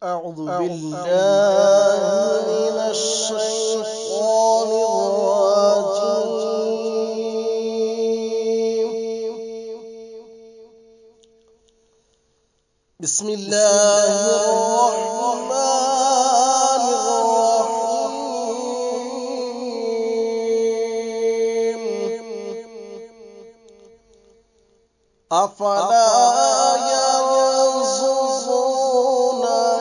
أعوذ بالله من الشيطان الرجيم. بسم الله الرحمن الرحيم. أفلا ينظرون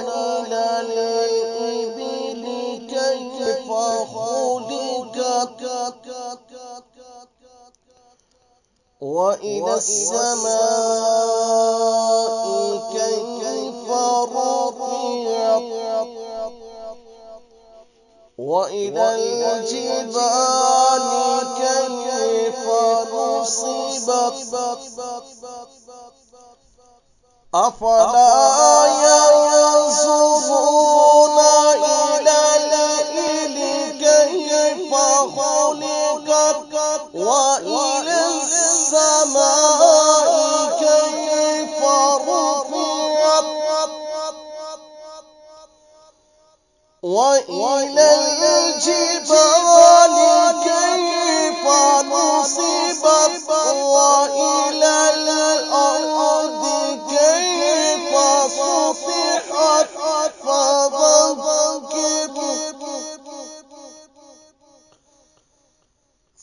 إلى الإبل كيف خلقت وإلى السماء كيف رفعت وإلى الجبال كيف نصبت أفلا ينظرون إلى الإبل كيف خلقت وإلى السماء كيف رفعت وإلى الجبال كيف نصبت وإلى الأرض كيف سطحت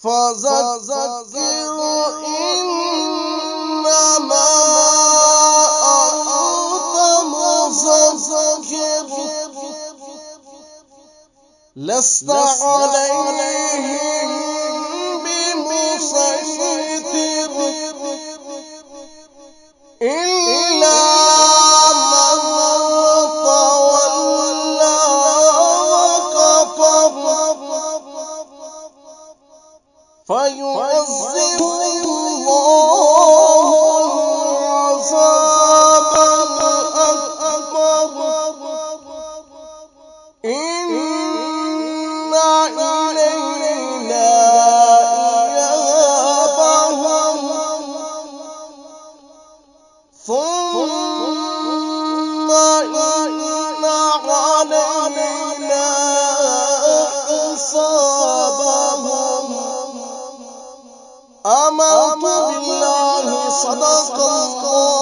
فذكر إنما أنت مذكر لست عليهم بمسيطر إلا من تولى وكفر فيعذبه الله العذاب الأكبر إن إلينا إيابهم ثم إن علينا حسابهم. آمنت بالله. صدق الله.